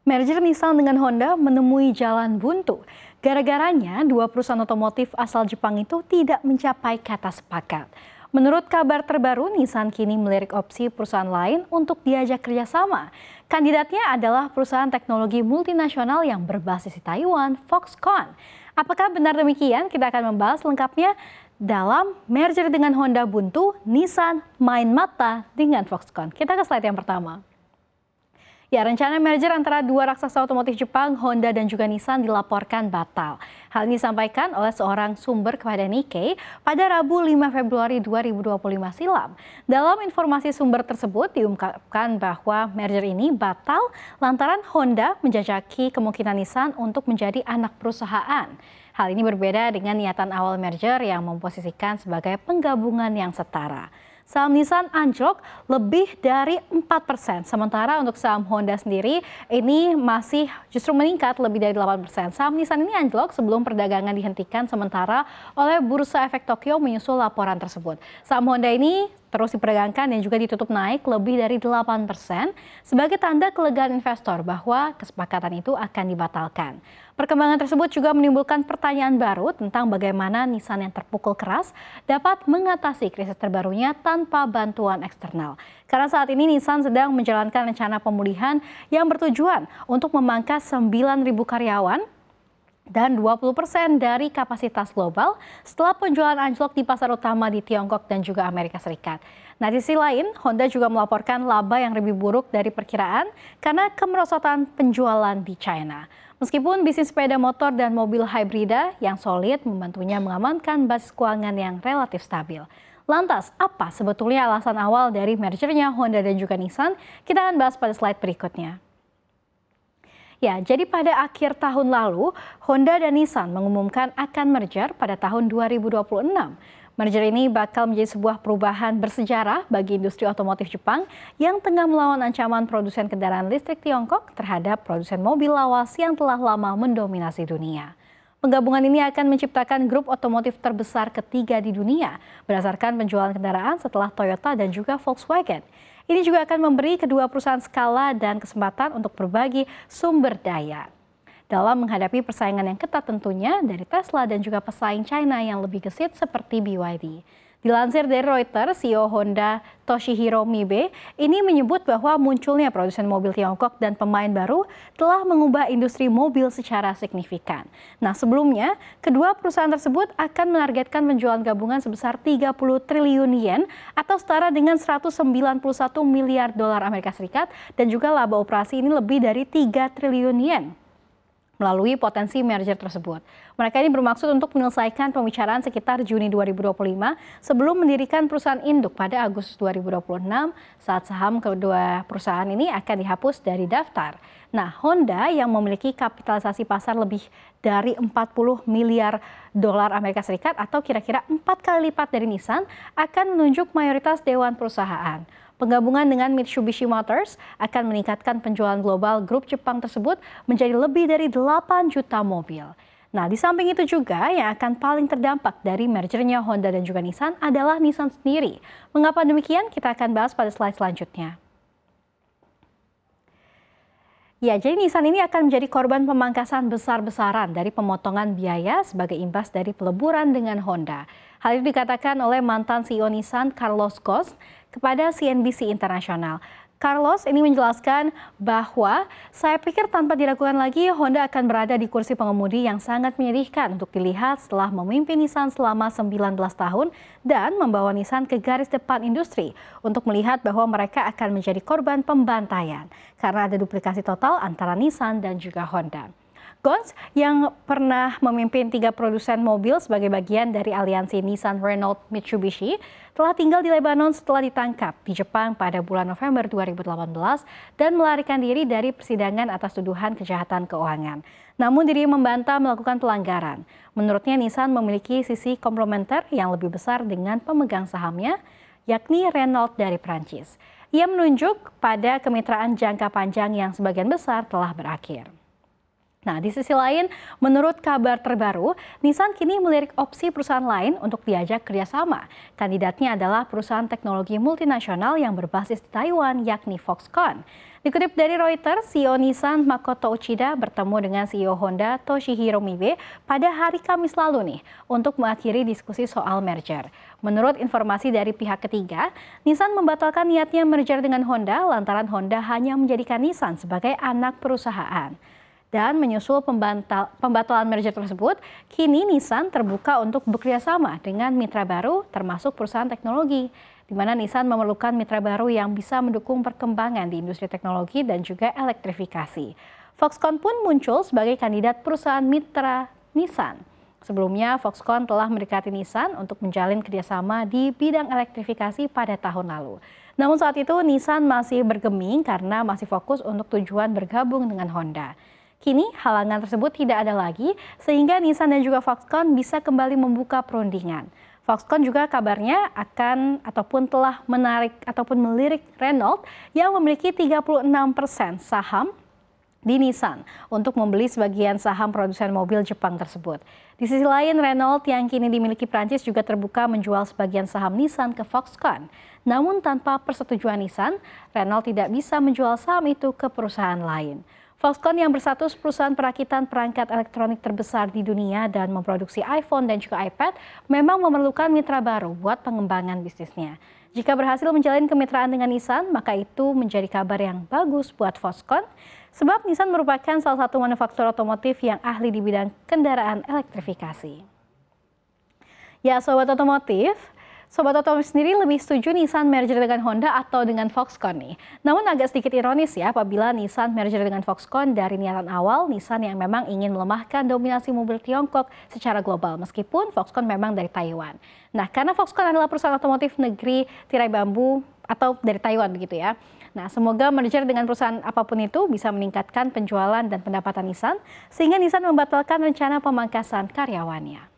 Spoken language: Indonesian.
Merger Nissan dengan Honda menemui jalan buntu. Gara-garanya, dua perusahaan otomotif asal Jepang itu tidak mencapai kata sepakat. Menurut kabar terbaru, Nissan kini melirik opsi perusahaan lain untuk diajak kerjasama. Kandidatnya adalah perusahaan teknologi multinasional yang berbasis di Taiwan, Foxconn. Apakah benar demikian? Kita akan membahas lengkapnya dalam merger dengan Honda buntu, Nissan main mata dengan Foxconn. Kita ke slide yang pertama. Ya, rencana merger antara dua raksasa otomotif Jepang, Honda dan juga Nissan dilaporkan batal. Hal ini disampaikan oleh seorang sumber kepada Nikkei pada Rabu 5 Februari 2025 silam. Dalam informasi sumber tersebut diungkapkan bahwa merger ini batal lantaran Honda menjajaki kemungkinan Nissan untuk menjadi anak perusahaan. Hal ini berbeda dengan niatan awal merger yang memposisikan sebagai penggabungan yang setara. Saham Nissan anjlok lebih dari 4%. Sementara untuk saham Honda sendiri ini masih justru meningkat lebih dari 8%. Saham Nissan ini anjlok sebelum perdagangan dihentikan sementara oleh Bursa Efek Tokyo menyusul laporan tersebut. Saham Honda ini terus diperdagangkan dan juga ditutup naik lebih dari 8% sebagai tanda kelegaan investor bahwa kesepakatan itu akan dibatalkan. Perkembangan tersebut juga menimbulkan pertanyaan baru tentang bagaimana Nissan yang terpukul keras dapat mengatasi krisis terbarunya tanpa bantuan eksternal. Karena saat ini Nissan sedang menjalankan rencana pemulihan yang bertujuan untuk memangkas 9.000 karyawan dan 20% dari kapasitas global setelah penjualan anjlok di pasar utama di Tiongkok dan juga Amerika Serikat. Nah, di sisi lain, Honda juga melaporkan laba yang lebih buruk dari perkiraan karena kemerosotan penjualan di China. Meskipun bisnis sepeda motor dan mobil hibrida yang solid membantunya mengamankan basis keuangan yang relatif stabil. Lantas, apa sebetulnya alasan awal dari mergernya Honda dan juga Nissan? Kita akan bahas pada slide berikutnya. Ya, jadi pada akhir tahun lalu, Honda dan Nissan mengumumkan akan merger pada tahun 2026. Merger ini bakal menjadi sebuah perubahan bersejarah bagi industri otomotif Jepang yang tengah melawan ancaman produsen kendaraan listrik Tiongkok terhadap produsen mobil lawas yang telah lama mendominasi dunia. Penggabungan ini akan menciptakan grup otomotif terbesar ketiga di dunia berdasarkan penjualan kendaraan setelah Toyota dan juga Volkswagen. Ini juga akan memberi kedua perusahaan skala dan kesempatan untuk berbagi sumber daya dalam menghadapi persaingan yang ketat tentunya dari Tesla dan juga pesaing China yang lebih gesit seperti BYD. Dilansir dari Reuters, CEO Honda Toshihiro Mibe ini menyebut bahwa munculnya produsen mobil Tiongkok dan pemain baru telah mengubah industri mobil secara signifikan. Nah, sebelumnya kedua perusahaan tersebut akan menargetkan penjualan gabungan sebesar 30 triliun yen atau setara dengan 191 miliar dolar Amerika Serikat dan juga laba operasi ini lebih dari 3 triliun yen. Melalui potensi merger tersebut. Mereka ini bermaksud untuk menyelesaikan pembicaraan sekitar Juni 2025 sebelum mendirikan perusahaan induk pada Agustus 2026 saat saham kedua perusahaan ini akan dihapus dari daftar. Nah, Honda yang memiliki kapitalisasi pasar lebih dari 40 miliar dolar Amerika Serikat atau kira-kira 4 kali lipat dari Nissan akan menunjuk mayoritas dewan perusahaan. Penggabungan dengan Mitsubishi Motors akan meningkatkan penjualan global grup Jepang tersebut menjadi lebih dari 8 juta mobil. Nah, di samping itu juga yang akan paling terdampak dari mergernya Honda dan juga Nissan adalah Nissan sendiri. Mengapa demikian? Kita akan bahas pada slide selanjutnya. Ya, jadi Nissan ini akan menjadi korban pemangkasan besar-besaran dari pemotongan biaya sebagai imbas dari peleburan dengan Honda. Hal itu dikatakan oleh mantan CEO Nissan Carlos Ghosn kepada CNBC Internasional. Carlos ini menjelaskan bahwa saya pikir tanpa diragukan lagi Honda akan berada di kursi pengemudi yang sangat menyedihkan untuk dilihat setelah memimpin Nissan selama 19 tahun dan membawa Nissan ke garis depan industri untuk melihat bahwa mereka akan menjadi korban pembantaian karena ada duplikasi total antara Nissan dan juga Honda. Ghosn yang pernah memimpin 3 produsen mobil sebagai bagian dari aliansi Nissan, Renault, Mitsubishi telah tinggal di Lebanon setelah ditangkap di Jepang pada bulan November 2018 dan melarikan diri dari persidangan atas tuduhan kejahatan keuangan. Namun dirinya membantah melakukan pelanggaran. Menurutnya Nissan memiliki sisi komplementer yang lebih besar dengan pemegang sahamnya, yakni Renault dari Prancis. Ia menunjuk pada kemitraan jangka panjang yang sebagian besar telah berakhir. Nah, di sisi lain, menurut kabar terbaru, Nissan kini melirik opsi perusahaan lain untuk diajak kerjasama. Kandidatnya adalah perusahaan teknologi multinasional yang berbasis di Taiwan, yakni Foxconn. Dikutip dari Reuters, CEO Nissan Makoto Uchida bertemu dengan CEO Honda Toshihiro Mibe pada hari Kamis lalu nih untuk mengakhiri diskusi soal merger. Menurut informasi dari pihak ketiga, Nissan membatalkan niatnya merger dengan Honda lantaran Honda hanya menjadikan Nissan sebagai anak perusahaan. Dan menyusul pembatalan merger tersebut, kini Nissan terbuka untuk bekerjasama dengan mitra baru termasuk perusahaan teknologi, di mana Nissan memerlukan mitra baru yang bisa mendukung perkembangan di industri teknologi dan juga elektrifikasi. Foxconn pun muncul sebagai kandidat perusahaan mitra Nissan. Sebelumnya, Foxconn telah mendekati Nissan untuk menjalin kerjasama di bidang elektrifikasi pada tahun lalu. Namun saat itu Nissan masih bergeming karena masih fokus untuk tujuan bergabung dengan Honda. Kini halangan tersebut tidak ada lagi sehingga Nissan dan juga Foxconn bisa kembali membuka perundingan. Foxconn juga kabarnya akan ataupun telah menarik ataupun melirik Renault yang memiliki 36% saham di Nissan untuk membeli sebagian saham produsen mobil Jepang tersebut. Di sisi lain, Renault yang kini dimiliki Prancis juga terbuka menjual sebagian saham Nissan ke Foxconn. Namun tanpa persetujuan Nissan, Renault tidak bisa menjual saham itu ke perusahaan lain. Foxconn yang berstatus perusahaan perakitan perangkat elektronik terbesar di dunia dan memproduksi iPhone dan juga iPad memang memerlukan mitra baru buat pengembangan bisnisnya. Jika berhasil menjalin kemitraan dengan Nissan, maka itu menjadi kabar yang bagus buat Foxconn, sebab Nissan merupakan salah satu manufaktur otomotif yang ahli di bidang kendaraan elektrifikasi. Ya, Sobat Otomotif sendiri lebih setuju Nissan merger dengan Honda atau dengan Foxconn nih. Namun agak sedikit ironis ya apabila Nissan merger dengan Foxconn dari niatan awal Nissan yang memang ingin melemahkan dominasi mobil Tiongkok secara global meskipun Foxconn memang dari Taiwan. Nah, karena Foxconn adalah perusahaan otomotif negeri tirai bambu atau dari Taiwan begitu ya. Nah, semoga merger dengan perusahaan apapun itu bisa meningkatkan penjualan dan pendapatan Nissan sehingga Nissan membatalkan rencana pemangkasan karyawannya.